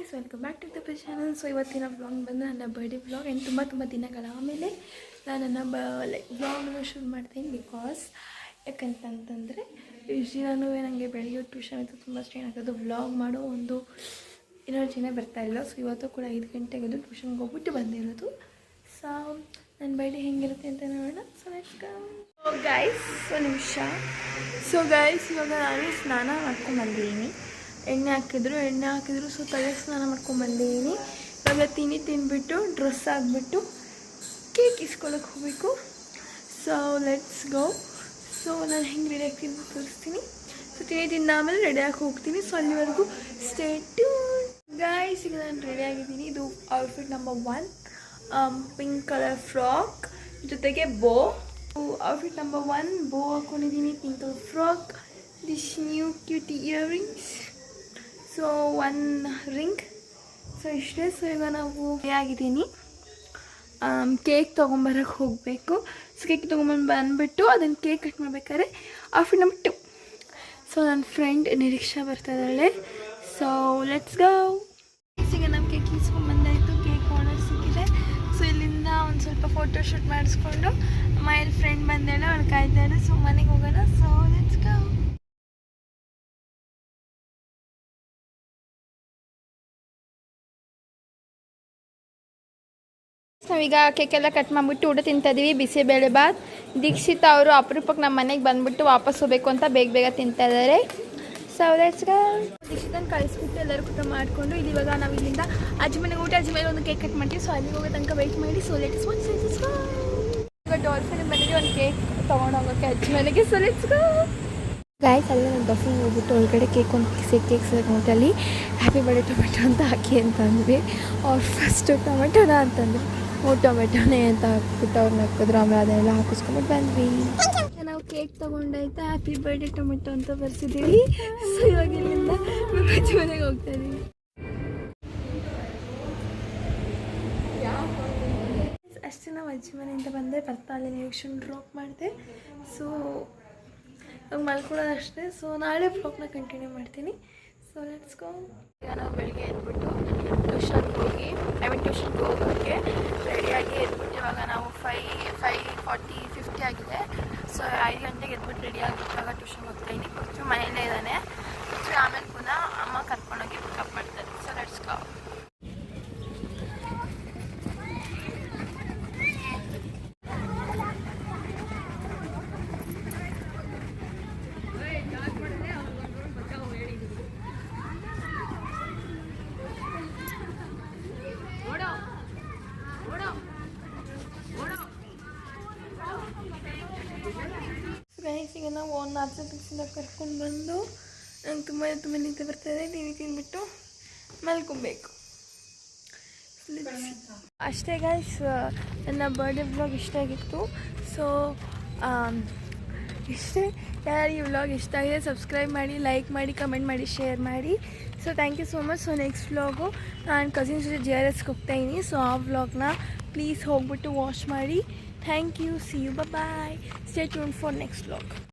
Guys, welcome back to the channel. So ಇವತ್ತಿನ vlog ಬಂದು ನನ್ನ ಬರ್ಡೇ ವ್ಲಾಗ್. ಆ್ಯಂಡ್ ತುಂಬ ದಿನಗಳ ಆಮೇಲೆ ನಾನು ನನ್ನ ವ್ಲಾಗ್ನ ಶುರು ಮಾಡ್ತೀನಿ. ಬಿಕಾಸ್ ಯಾಕಂತಂದರೆ ಯೂಶ್ವಲಿ ನನಗೆ ಬೆಳಿಗ್ಗೆ ಟ್ಯೂಷನ್ ಇತ್ತು, ತುಂಬ ಸ್ಟ್ರೈನ್ ಆಗ್ತದೆ. ವ್ಲಾಗ್ ಮಾಡೋ ಒಂದು ಎನರ್ಜಿನೇ ಬರ್ತಾಯಿಲ್ಲ. ಸೊ ಇವತ್ತು ಕೂಡ 5 ಗಂಟೆಗೆ ಟ್ಯೂಷನ್ಗೆ ಹೋಗ್ಬಿಟ್ಟು ಬಂದಿರೋದು. ಸೊ ನನ್ನ ಬರ್ಡೇ ಹೆಂಗಿರುತ್ತೆ ಅಂತ ನೋಡೋಣ. So let's go. ಗೈಸ್ ಒಂದು ನಿಮಿಷ. ಸೊ ಗೈಸ್, ಇವಾಗ ನಾನು ಸ್ನಾನ ಮಾಡ್ಕೊಂಡ್ಬಂದಿದ್ದೀನಿ. ಎಣ್ಣೆ ಹಾಕಿದ್ರು. ಸೊ ತಲೆ ಸ್ನಾನ ಮಾಡ್ಕೊಂಡ್ಬಂದಿದ್ದೀನಿ. ಇವಾಗ ತಿಂದುಬಿಟ್ಟು ಡ್ರೆಸ್ ಆಗಿಬಿಟ್ಟು ಕೇಕ್ ಇಸ್ಕೊಳಕ್ಕೆ ಹೋಗಬೇಕು. So let's go. ಸೊ ನಾನು ಹೆಂಗೆ ರೆಡಿ ಆಗ್ತೀನಿ ಅಂತ ತೋರಿಸ್ತೀನಿ. ಸೊ ತಿಂದಾದಮೇಲೆ ರೆಡಿಯಾಗಿ ಹೋಗ್ತೀನಿ. ಸೊ ಅಲ್ಲಿವರೆಗೂ ಸ್ಟೇ ಟ್ಯೂನ್. ಗೈಸ್, ಈಗ ನಾನು ರೆಡಿ ಆಗಿದ್ದೀನಿ. ಇದು outfit number 1, pink colour frock ಜೊತೆಗೆ ಬೋ. ಔಟ್ಫಿಟ್ ನಂಬರ್ 1 ಬೋ ಹಾಕ್ಕೊಂಡಿದ್ದೀನಿ, pink colour frock, this new cutie earrings. So 1 ring. So ಇಷ್ಟೇ. ಸೊ ಈಗ ನಾವು ಆಗಿದ್ದೀನಿ. ಕೇಕ್ ತೊಗೊಂಬರಕ್ಕೆ ಹೋಗಬೇಕು. ಸೊ ಕೇಕ್ ಬಂದುಬಿಟ್ಟು ಅದನ್ನು ಕೇಕ್ ಕಟ್ ಮಾಡ್ಬೇಕಾದ್ರೆ ಔಟ್ಫಿಟ್ ನಂಬರ್ 2. ಸೊ ನನ್ನ ಫ್ರೆಂಡ್ ನಿರೀಕ್ಷಾ ಬರ್ತಾ ಇದ್ದಾಳೆ. So let's go. ಈಗ ನಮ್ಮ ಕೇಕ್ ಇಸ್ಕೊಂಡ್ಬಂದಾಯಿತು. ಕೇಕ್ ಆರ್ಡರ್ ಸಿಕ್ಕಿದೆ. ಸೊ ಇಲ್ಲಿಂದ ಒಂದು ಸ್ವಲ್ಪ ಫೋಟೋಶೂಟ್ ಮಾಡಿಸ್ಕೊಂಡು ಮೈಲ್ ಫ್ರೆಂಡ್ ಬಂದೇಳೆ, ಅವಳು ಕಾಯ್ತಾಳೆ. ಸೊ ಮನೆಗೆ ಹೋಗೋಣ. So let's go. ನಾವೀಗ ಕೇಕೆಲ್ಲ ಕಟ್ ಮಾಡಿಬಿಟ್ಟು ಊಟ ತಿಂತಾಯಿದ್ದೀವಿ. ಬಿಸಿಬೇಳೆ ಬಾತ್. ದೀಕ್ಷಿತ ಅವರು ಅಪರೂಪಕ್ಕೆ ನಮ್ಮ ಮನೆಗೆ ಬಂದುಬಿಟ್ಟು ವಾಪಸ್ ಹೋಗಬೇಕು ಅಂತ ಬೇಗ ತಿಂತಾ ಇದ್ದಾರೆ. So let's go. ದೀಕ್ಷಿತನ ಕಳಿಸ್ಬಿಟ್ಟು ಎಲ್ಲರೂ ಊಟ ಮಾಡಿಕೊಂಡು ಇವಾಗ ನಾವು ಇಲ್ಲಿಂದ ಅಜ್ಜಿ ಮನೆಗೆ ಅಜ್ಜಿ ಮೇಲೆ ಒಂದು ಕೇಕ್ ಕಟ್ ಮಾಡ್ತೀವಿ. ಸೊ ಅಲ್ಲಿಗೆ ಹೋಗೋ ತನಕ ವೆಯ್ಟ್ ಮಾಡಿ. So let's go. ಇವಾಗ ಡಾಲ್ಫಿನ್ ಬಂದಿದ್ದೀವಿ ಒಂದು ಕೇಕ್ ತೊಗೊಂಡು ಹೋಗೋಕ್ಕೆ ಅಜ್ಜಿ ಮನೆಗೆ. So let's go. ಗೈಸ್, ಅಲ್ಲಿ ನಾನು ಡಾಲ್ಫಿನ್ ಹೋಗ್ಬಿಟ್ಟು ಒಳಗಡೆ ಕೇಕ್ ಕೇಕ್ ಸಿಗುತ್ತೆ. ಅಲ್ಲಿ ಹ್ಯಾಪಿ ಬರ್ಡೇ ಟೊಮೆಟೊ ಅಂತ ಹಾಕಿ ಅಂತಂದ್ವಿ. ಅವ್ರು ಫಸ್ಟು ಟೊಮೆಟೊನ ಅಂತಂದ್ರು. ಟೊಮೆಟೊನೇ ಅಂತ ಹಾಕ್ಬಿಟ್ಟು ಅವ್ರನ್ನ ಹಾಕಿದ್ರು. ಆಮೇಲೆ ಅದನ್ನೆಲ್ಲ ಹಾಕಿಸ್ಕೊಂಬಿಟ್ಟು ಬಂದ್ವಿ. ನಾವು ಕೇಕ್ ತೊಗೊಂಡಾಯ್ತಾ ಹ್ಯಾಪಿ ಬರ್ಡೇ ಟೊಮೆಟೊ ಅಂತ ಬರ್ಸಿದ್ದೀವಿ. ಸೊ ಇವಾಗ ಇಲ್ಲಿಂದ ಅಜ್ಜಿ ಮನೆಗೆ ಹೋಗ್ತಾ ಇದ್ದೀವಿ. ಅಷ್ಟೇ. ನಾವು ಅಜ್ಜಿ ಮನೆಯಿಂದ ಬಂದೆ. ಬರ್ತಾ ಅಲ್ಲಿ ನಿರೀಕ್ಷೆ ಡ್ರಾಪ್ ಮಾಡಿದೆ. ಸೊ ಇವಾಗ ಮಲ್ಕೊಳ್ಳೋದು ಅಷ್ಟೇ. ಸೊ ನಾಳೆ ವ್ಲಾಗ್ನ ಕಂಟಿನ್ಯೂ ಮಾಡ್ತೀನಿ. So let's go. ಈಗ ನಾವು ಬೆಳಿಗ್ಗೆ ಎದ್ಬಿಟ್ಟು ಟ್ಯೂಷನ್ಗೆ ಹೋಗೋಕ್ಕೆ ರೆಡಿಯಾಗಿ ಎದ್ಬಿಟ್ಟು ಇವಾಗ ನಾವು 5:40 ಆಗಿದೆ. ಸೊ 5 ಗಂಟೆಗೆ ಎದ್ಬಿಟ್ಟು ರೆಡಿ ಆಗಿಬಿಟ್ಟು ಇವಾಗ ಟ್ಯೂಷನ್ಗೆ ಹೋಗ್ತಾಯಿದ್ದೀನಿ. ಫಸ್ಟು ಮನೆಯಲ್ಲೇ ಇದ್ದಾನೆ. ಸೊ ಆಮೇಲೆ ಪುನಃ ಅಮ್ಮ ಕರ್ಕೊಂಡೋಗಿ ಪಿಕಪ್ ಮಾಡ್ತಾರೆ. So let's go. ಈಗ ನಾವು ಒಂದು ಆಚೆಯಿಂದ ಕರ್ಕೊಂಡು ಬಂದು ನಂಗೆ ತುಂಬ ನಿದ್ದೆ ಬರ್ತಾಯಿದೆ. ಟಿವಿ ತಿಂದ್ಬಿಟ್ಟು ಮಲ್ಕೊಬೇಕು ಅಷ್ಟೇ. ಗೈಸ್, ನನ್ನ ಬರ್ಡೇ ವ್ಲಾಗ್ ಇಷ್ಟ ಆಗಿತ್ತು. ಸೊ ಇಷ್ಟೇ. ಯಾರು ಈ ವ್ಲಾಗ್ ಇಷ್ಟ ಆಗಿದೆ ಸಬ್ಸ್ಕ್ರೈಬ್ ಮಾಡಿ, ಲೈಕ್ ಮಾಡಿ, ಕಮೆಂಟ್ ಮಾಡಿ, ಶೇರ್ ಮಾಡಿ. So thank you so much. So next vlog ನಾನು ಕಸಿನ್ಸ್ ಜೊತೆ JRSಗೆ ಹೋಗ್ತಾಯಿದ್ದೀನಿ. ಸೊ ಆ ವ್ಲಾಗ್ನ ಪ್ಲೀಸ್ ಹೋಗ್ಬಿಟ್ಟು ವಾಚ್ ಮಾಡಿ. Thank you. See you. Bye. Stay tuned for next vlog.